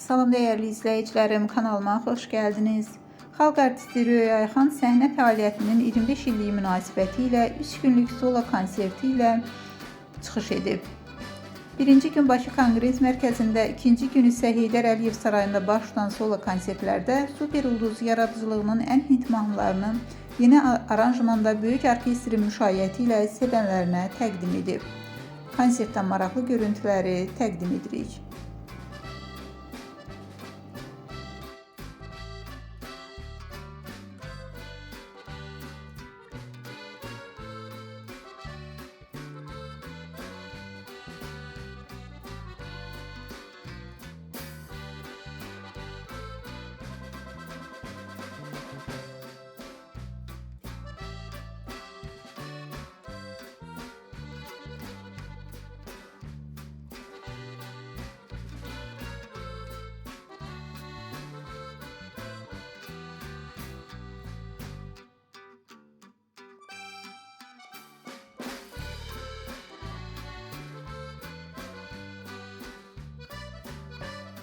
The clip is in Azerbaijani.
Salam dəyərli izləyicilərim, kanalıma xoş gəldiniz. Xalq artisti Röya Ayxan səhnə fəaliyyətinin 25 illiyi münasibəti ilə 3 günlük solo konserti ilə çıxış edib. Birinci gün Bakı Konqres Mərkəzində, ikinci gün isə Heydər Əliyev Sarayında baş tutan solo konsertlərdə Super Ulduz yaradıcılığının ən hit mahnılarını yeni aranjmanda böyük orkestrin müşayiəti ilə sevənlərinə təqdim edib. Konsertdən maraqlı görüntüləri təqdim edirik.